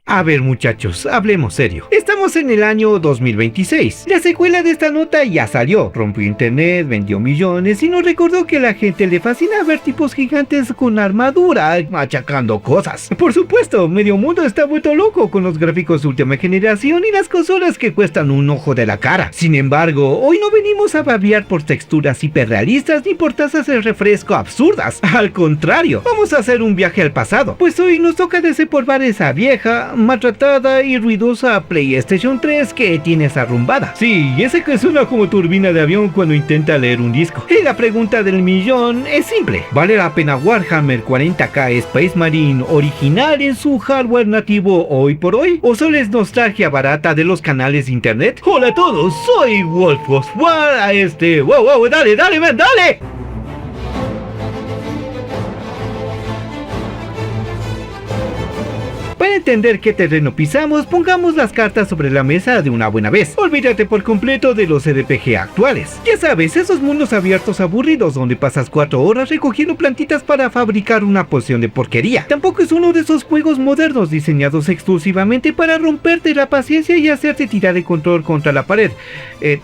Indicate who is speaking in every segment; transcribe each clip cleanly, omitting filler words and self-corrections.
Speaker 1: A ver muchachos, hablemos serio. Estamos en el año 2026. La secuela de esta nota ya salió. Rompió internet, vendió millones y nos recordó que a la gente le fascina ver tipos gigantes con armadura machacando cosas. Por supuesto, medio mundo está vuelto loco con los gráficos de última generación y las consolas que cuestan un ojo de la cara. Sin embargo, hoy no venimos a babear por texturas hiperrealistas ni por tazas de refresco absurdas. Al contrario, vamos a hacer un viaje al pasado. Pues hoy nos toca desempolvar esa vieja, maltratada y ruidosa PlayStation 3 que tienes arrumbada. Sí, ese que suena como turbina de avión cuando intenta leer un disco. Y la pregunta del millón es simple: ¿vale la pena Warhammer 40K Space Marine original en su hardware nativo hoy por hoy? ¿O solo es nostalgia barata de los canales de internet? Hola a todos, soy Wolfos War a este... ¡Wow! ¡Dale, ven, dale! Para entender qué terreno pisamos, pongamos las cartas sobre la mesa de una buena vez. Olvídate por completo de los RPG actuales. Ya sabes, esos mundos abiertos aburridos donde pasas 4 horas recogiendo plantitas para fabricar una poción de porquería. Tampoco es uno de esos juegos modernos diseñados exclusivamente para romperte la paciencia y hacerte tirar el control contra la pared.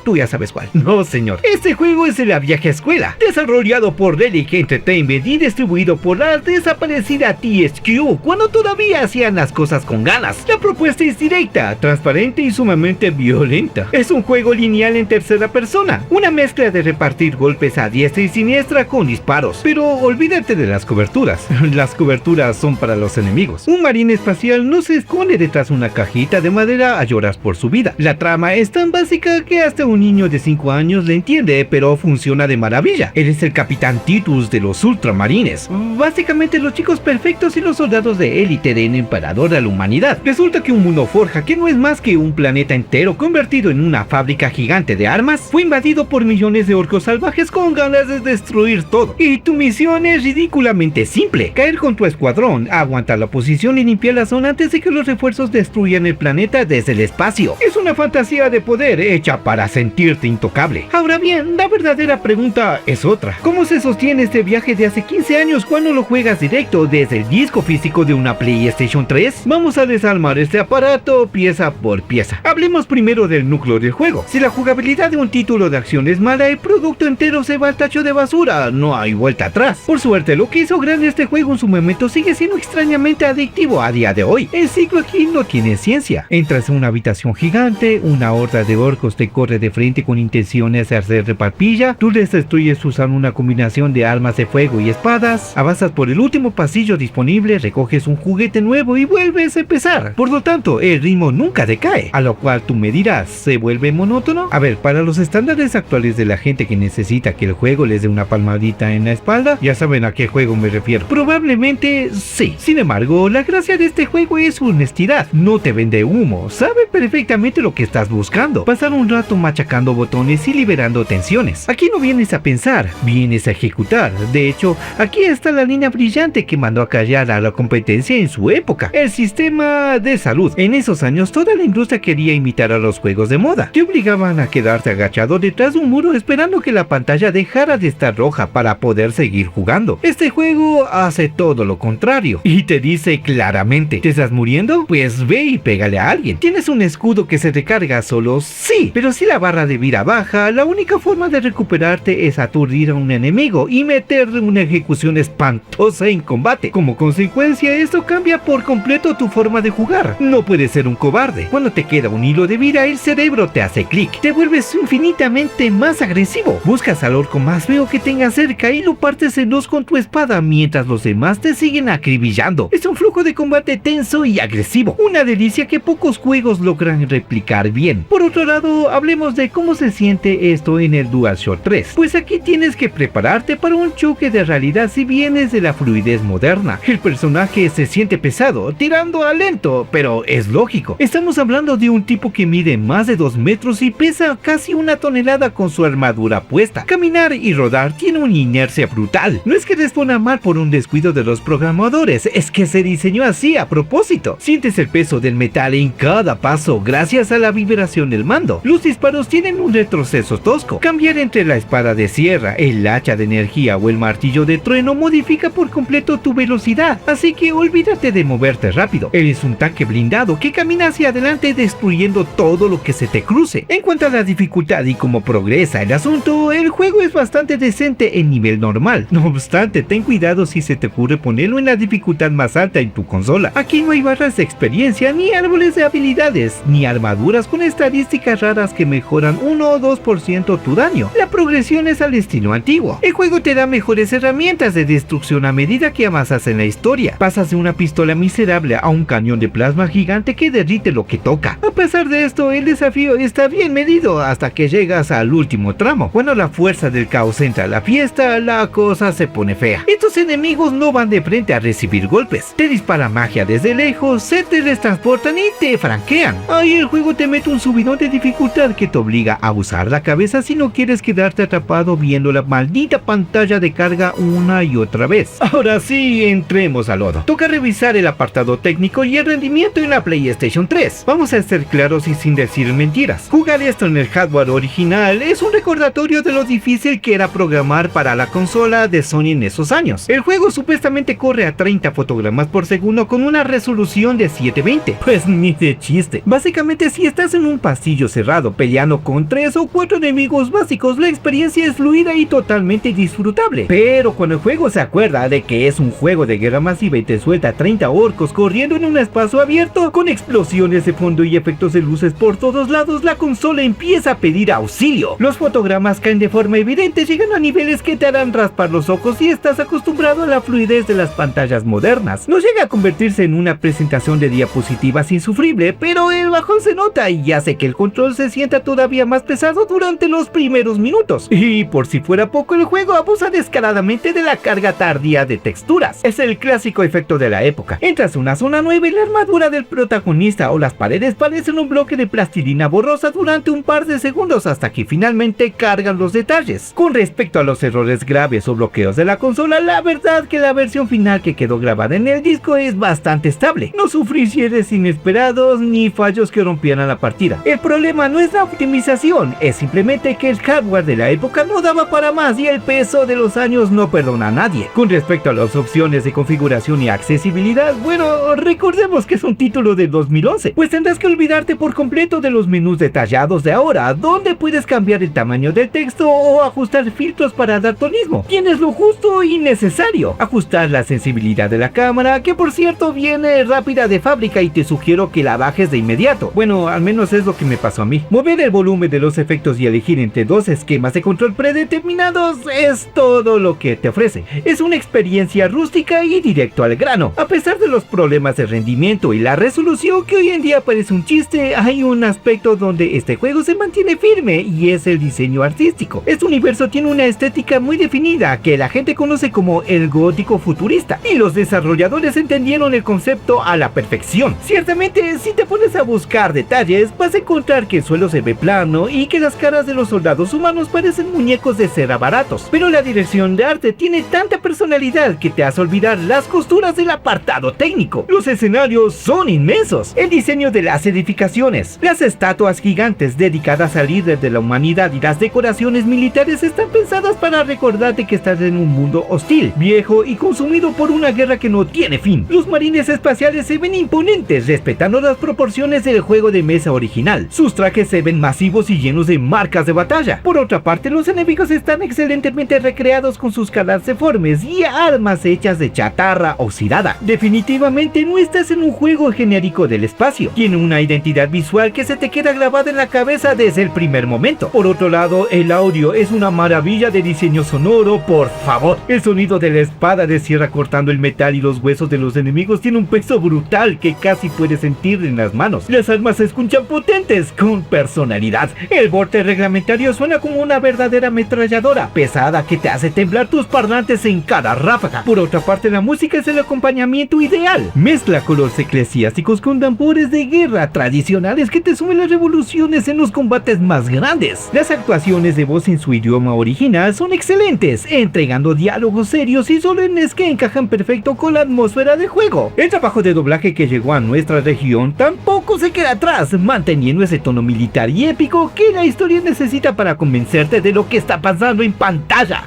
Speaker 1: Tú ya sabes cuál. No, señor. Este juego es de la vieja escuela, desarrollado por Relic Entertainment y distribuido por la desaparecida THQ cuando todavía hacían las cosas con ganas. La propuesta es directa, transparente y sumamente violenta. Es un juego lineal en tercera persona, una mezcla de repartir golpes a diestra y siniestra con disparos. Pero olvídate de las coberturas. Las coberturas son para los enemigos. Un marín espacial no se esconde detrás de una cajita de madera a llorar por su vida. La trama es tan básica que hasta un niño de 5 años le entiende, pero funciona de maravilla. Eres el capitán Titus de los ultramarines, básicamente los chicos perfectos y los soldados de élite del emperador de la humanidad. Resulta que un mundo forja, que no es más que un planeta entero convertido en una fábrica gigante de armas, fue invadido por millones de orcos salvajes con ganas de destruir todo. Y tu misión es ridículamente simple: caer con tu escuadrón, aguantar la posición y limpiar la zona antes de que los refuerzos destruyan el planeta desde el espacio. Es una fantasía de poder hecha para sentirte intocable. Ahora bien, la verdadera pregunta es otra: ¿cómo se sostiene este viaje de hace 15 años cuando lo juegas directo desde el disco físico de una PlayStation 3? Vamos a desarmar este aparato pieza por pieza. Hablemos primero del núcleo del juego. Si la jugabilidad de un título de acción es mala, el producto entero se va al tacho de basura, no hay vuelta atrás. Por suerte, lo que hizo grande este juego en su momento sigue siendo extrañamente adictivo a día de hoy. El ciclo aquí no tiene ciencia. Entras en una habitación gigante, una horda de orcos te corre de frente con intenciones de hacer reparpilla, tú les destruyes usando una combinación de armas de fuego y espadas, avanzas por el último pasillo disponible, recoges un juguete nuevo y vuelves a empezar. Por lo tanto, el ritmo nunca decae, a lo cual tú me dirás, ¿se vuelve monótono? A ver, para los estándares actuales de la gente que necesita que el juego les dé una palmadita en la espalda, ya saben a qué juego me refiero. Probablemente sí. Sin embargo, la gracia de este juego es su honestidad. No te vende humo, sabe perfectamente lo que estás buscando: pasar un rato machacando botones y liberando tensiones. Aquí no vienes a pensar, vienes a ejecutar. De hecho, aquí está la línea brillante que mandó a callar a la competencia en su época: el sistema de salud. En esos años toda la industria quería imitar a los juegos de moda. Te obligaban a quedarte agachado detrás de un muro esperando que la pantalla dejara de estar roja para poder seguir jugando. Este juego hace todo lo contrario y te dice claramente: ¿te estás muriendo? Pues ve y pégale a alguien. ¿Tienes un escudo que se recarga solo? Sí, pero si la barra de vida baja, la única forma de recuperarte es aturdir a un enemigo y meterle una ejecución espantosa en combate. Como consecuencia, esto cambia por completo tu forma de jugar. No puedes ser un cobarde. Cuando te queda un hilo de vida, el cerebro te hace clic. Te vuelves infinitamente más agresivo. Buscas al orco más feo que tengas cerca y lo partes en dos con tu espada mientras los demás te siguen acribillando. Es un flujo de combate tenso y agresivo, una delicia que pocos juegos logran replicar bien. Por otro lado, hablemos de cómo se siente esto en el DualShock 3. Pues aquí tienes que prepararte para un choque de realidad si vienes de la fluidez moderna. El personaje se siente pesado, tirando a lento, pero es lógico. Estamos hablando de un tipo que mide más de 2 metros y pesa casi 1 tonelada con su armadura puesta. Caminar y rodar tiene una inercia brutal. No es que responda mal por un descuido de los programadores, es que se diseñó así a propósito. Sientes el peso del metal en cada paso gracias a la vibración del mando. Los disparos tienen un retroceso tosco. Cambiar entre la espada de sierra, el hacha de energía o el martillo de trueno modifica por completo tu velocidad, así que olvídate de moverte rápido. rápido. Eres un tanque blindado que camina hacia adelante destruyendo todo lo que se te cruce. En cuanto a la dificultad y cómo progresa el asunto, el juego es bastante decente en nivel normal. No obstante, ten cuidado si se te ocurre ponerlo en la dificultad más alta en tu consola. Aquí no hay barras de experiencia, ni árboles de habilidades, ni armaduras con estadísticas raras que mejoran 1 o 2% tu daño. La progresión es al estilo antiguo. El juego te da mejores herramientas de destrucción a medida que avanzas en la historia. Pasas de una pistola miserable a un cañón de plasma gigante que derrite lo que toca. A pesar de esto, el desafío está bien medido hasta que llegas al último tramo. Cuando la fuerza del caos entra a la fiesta, la cosa se pone fea. Estos enemigos no van de frente a recibir golpes. Te disparan magia desde lejos, se teletransportan y te franquean. Ahí el juego te mete un subidón de dificultad que te obliga a usar la cabeza si no quieres quedarte atrapado viendo la maldita pantalla de carga una y otra vez. Ahora sí, entremos al lodo. Toca revisar el apartado técnico y el rendimiento en la PlayStation 3. Vamos a ser claros y sin decir mentiras. Jugar esto en el hardware original es un recordatorio de lo difícil que era programar para la consola de Sony en esos años. El juego supuestamente corre a 30 fotogramas por segundo con una resolución de 720. Pues ni de chiste. Básicamente, si estás en un pasillo cerrado peleando con 3 o 4 enemigos básicos, la experiencia es fluida y totalmente disfrutable. Pero cuando el juego se acuerda de que es un juego de guerra masiva y te suelta 30 orcos corriendo en un espacio abierto con explosiones de fondo y efectos de luces por todos lados, la consola empieza a pedir auxilio. Los fotogramas caen de forma evidente, llegando a niveles que te harán raspar los ojos si estás acostumbrado a la fluidez de las pantallas modernas. No llega a convertirse en una presentación de diapositivas insufrible, pero el bajón se nota y hace que el control se sienta todavía más pesado durante los primeros minutos. Y por si fuera poco, el juego abusa descaradamente de la carga tardía de texturas. Es el clásico efecto de la época. Entras a una zona nueva y la armadura del protagonista o las paredes parecen un bloque de plastilina borrosa durante un par de segundos hasta que finalmente cargan los detalles. Con respecto a los errores graves o bloqueos de la consola, la verdad que la versión final que quedó grabada en el disco es bastante estable. No sufrí cierres inesperados ni fallos que rompieran la partida. El problema no es la optimización, es simplemente que el hardware de la época no daba para más y el peso de los años no perdona a nadie. Con respecto a las opciones de configuración y accesibilidad, bueno, recordemos que es un título de 2011, pues tendrás que olvidarte por completo de los menús detallados de ahora, donde puedes cambiar el tamaño del texto o ajustar filtros para daltonismo. Tienes lo justo y necesario. Ajustar la sensibilidad de la cámara, que por cierto viene rápida de fábrica y te sugiero que la bajes de inmediato. Bueno, al menos es lo que me pasó a mí. Mover el volumen de los efectos y elegir entre dos esquemas de control predeterminados es todo lo que te ofrece. Es una experiencia rústica y directo al grano. A pesar de los problemas de rendimiento y la resolución que hoy en día parece un chiste, hay un aspecto donde este juego se mantiene firme y es el diseño artístico. Este universo tiene una estética muy definida que la gente conoce como el gótico futurista y los desarrolladores entendieron el concepto a la perfección. Ciertamente, si te pones a buscar detalles, vas a encontrar que el suelo se ve plano y que las caras de los soldados humanos parecen muñecos de cera baratos, pero la dirección de arte tiene tanta personalidad que te hace olvidar las costuras del apartado técnico. Los escenarios son inmensos, el diseño de las edificaciones, las estatuas gigantes dedicadas al líder de la humanidad y las decoraciones militares están pensadas para recordarte que estás en un mundo hostil, viejo y consumido por una guerra que no tiene fin. Los marines espaciales se ven imponentes, respetando las proporciones del juego de mesa original. Sus trajes se ven masivos y llenos de marcas de batalla. Por otra parte, los enemigos están excelentemente recreados con sus caras deformes y armas hechas de chatarra oxidada. Definitivamente no estás en un juego genérico del espacio. Tiene una identidad visual que se te queda grabada en la cabeza desde el primer momento. Por otro lado, el audio es una maravilla de diseño sonoro, por favor. El sonido de la espada de sierra cortando el metal y los huesos de los enemigos tiene un peso brutal que casi puedes sentir en las manos. Las armas se escuchan potentes, con personalidad. El borde reglamentario suena como una verdadera ametralladora, pesada que te hace temblar tus parlantes en cada ráfaga. Por otra parte, la música es el acompañamiento ideal. Mezcla colores eclesiásticos con tambores de guerra tradicionales que te sumen las revoluciones en los combates más grandes. Las actuaciones de voz en su idioma original son excelentes, entregando diálogos serios y solemnes que encajan perfecto con la atmósfera del juego. El trabajo de doblaje que llegó a nuestra región tampoco se queda atrás, manteniendo ese tono militar y épico que la historia necesita para convencerte de lo que está pasando en pantalla.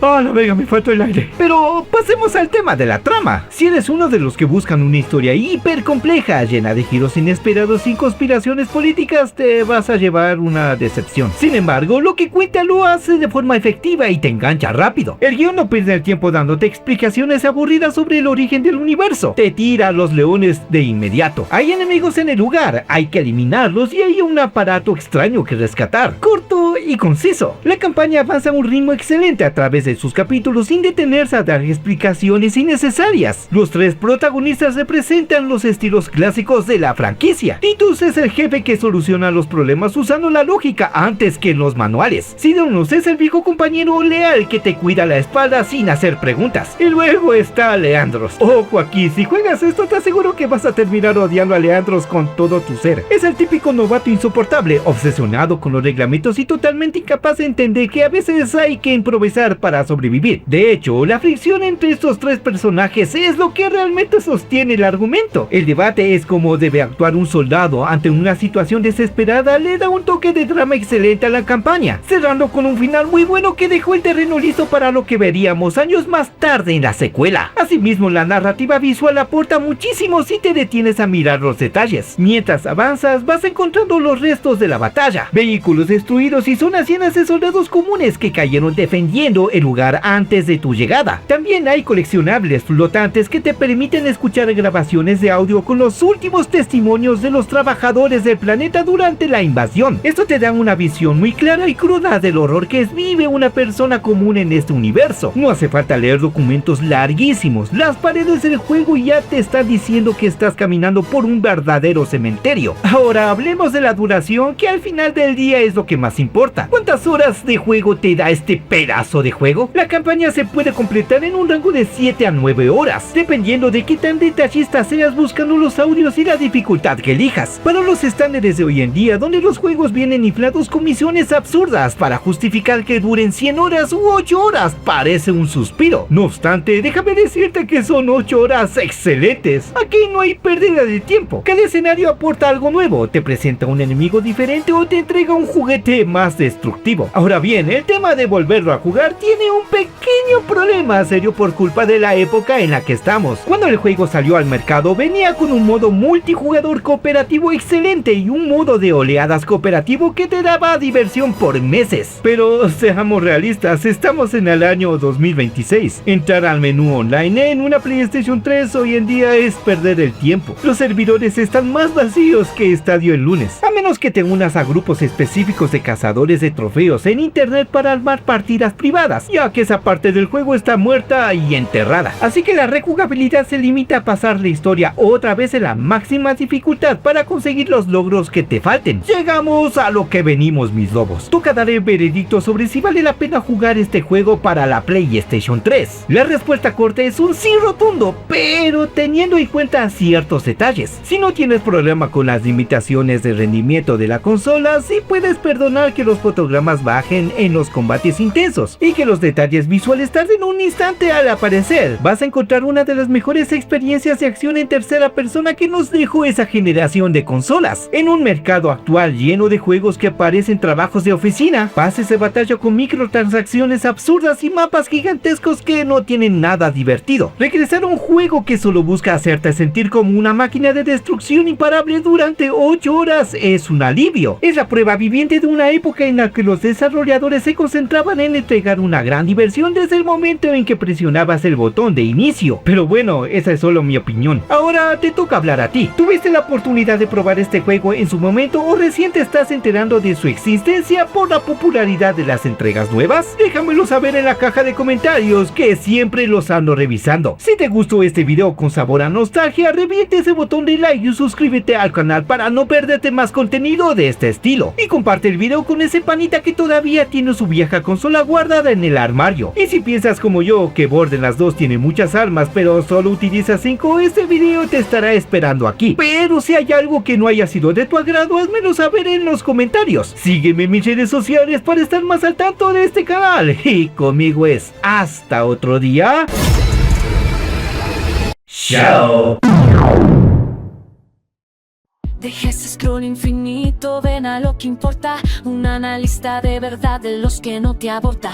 Speaker 1: ¡Ah, la verga, me faltó el aire! Pero pasemos al tema de la trama. Si eres uno de los que busca buscan una historia hiper compleja, llena de giros inesperados y conspiraciones políticas, te vas a llevar una decepción. Sin embargo, lo que cuenta lo hace de forma efectiva y te engancha rápido. El guión no pierde el tiempo dándote explicaciones aburridas sobre el origen del universo. Te tira a los leones de inmediato. Hay enemigos en el lugar, hay que eliminarlos y hay un aparato extraño que rescatar. Corto y conciso. La campaña avanza a un ritmo excelente a través de sus capítulos sin detenerse a dar explicaciones innecesarias. Los tres protagonistas representan los estilos clásicos de la franquicia. Titus es el jefe que soluciona los problemas usando la lógica antes que los manuales. Sidonus es el viejo compañero leal que te cuida la espalda sin hacer preguntas. Y luego está Leandros. Ojo aquí, si juegas esto te aseguro que vas a terminar odiando a Leandros con todo tu ser. Es el típico novato insoportable, obsesionado con los reglamentos y totalmente incapaz de entender que a veces hay que improvisar para sobrevivir. De hecho, la fricción entre estos tres personajes es lo que realmente sostiene el argumento. El debate es cómo debe actuar un soldado ante una situación desesperada. Le da un toque de drama excelente a la campaña, cerrando con un final muy bueno que dejó el terreno listo para lo que veríamos años más tarde en la secuela. Asimismo, la narrativa visual aporta muchísimo si te detienes a mirar los detalles. Mientras avanzas, vas encontrando los restos de la batalla, vehículos destruidos y zonas llenas de soldados comunes que cayeron defendiendo el lugar antes de tu llegada. También hay coleccionables flotantes que te permiten escuchar grabaciones de audio con los últimos testimonios de los trabajadores del planeta durante la invasión. Esto te da una visión muy clara y cruda del horror que vive una persona común en este universo. No hace falta leer documentos larguísimos. Las paredes del juego ya te están diciendo que estás caminando por un verdadero cementerio. Ahora hablemos de la duración, que al final del día es lo que más importa. ¿Cuántas horas de juego te da este pedazo de juego? La campaña se puede completar en un rango de 7 a 9 horas, dependiendo de qué tan detallista seas buscando los audios y la dificultad que elijas. Para los estándares de hoy en día, donde los juegos vienen inflados con misiones absurdas para justificar que duren 100 horas u 8 horas, parece un suspiro. No obstante, déjame decirte que son 8 horas excelentes. Aquí no hay pérdida de tiempo. Cada escenario aporta algo nuevo, te presenta un enemigo diferente o te entrega un juguete más destructivo. Ahora bien, el tema de volverlo a jugar tiene un pequeño problema serio por culpa de la época en la que estamos. Cuando el juego salió al mercado, venía con un modo multijugador cooperativo excelente y un modo de oleadas cooperativo que te daba diversión por meses. Pero seamos realistas, estamos en el año 2026. Entrar al menú online en una PlayStation 3 hoy en día es perder el tiempo. Los servidores están más vacíos que estadio el lunes, a menos que te unas a grupos específicos de cazadores de trofeos en internet para armar partidas privadas, ya que esa parte del juego está muerta y enterrada. Así que la rejugabilidad se limita a pasar la historia otra vez en la máxima dificultad para conseguir los logros que te falten. Llegamos a lo que venimos, mis lobos. Toca dar el veredicto sobre si vale la pena jugar este juego para la PlayStation 3. La respuesta corta es un sí rotundo, pero teniendo en cuenta ciertos detalles. Si no tienes problema con las limitaciones de rendimiento de la consola, sí puedes perdonar que los fotogramas bajen en los combates intensos y que los detalles visuales tarden un instante al aparecer. Vas a encontrar una de las mejores experiencias de acción en tercera persona que nos dejó esa generación de consolas. En un mercado actual lleno de juegos que parecen trabajos de oficina, pases de batalla con microtransacciones absurdas y mapas gigantescos que no tienen nada divertido. Regresar a un juego que solo busca hacerte sentir como una máquina de destrucción imparable durante 8 horas es un alivio. Es la prueba viviente de una época en la que los desarrolladores se concentraban en entregar una gran diversión desde el momento en que presionabas el botón de inicio. Pero bueno, esa es solo mi opinión. Ahora te toca hablar a ti. ¿Tuviste la oportunidad de probar este juego en su momento o recién te estás enterando de su existencia por la popularidad de las entregas nuevas? Déjamelo saber en la caja de comentarios, que siempre los ando revisando. Si te gustó este video con sabor a nostalgia, reviente ese botón de like y suscríbete al canal para no perderte más contenido de este estilo. Y comparte el video con ese panita que todavía tiene su vieja consola guardada en el armario. Y si piensas como yo que Borderlands 2 tiene muchas armas pero solo utiliza 5, este video te estará esperando aquí. Pero si hay algo que no haya sido de tu agrado, házmelo saber en los comentarios. Sígueme en mis redes sociales para estar más al tanto de este canal. Y conmigo es hasta otro día. Chao.
Speaker 2: Deja ese scroll infinito, ven a lo que importa. Un analista de verdad de los que no te aborda.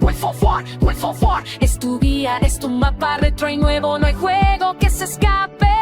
Speaker 2: World for War, es tu guía, es tu mapa retro y nuevo. No hay juego que se escape.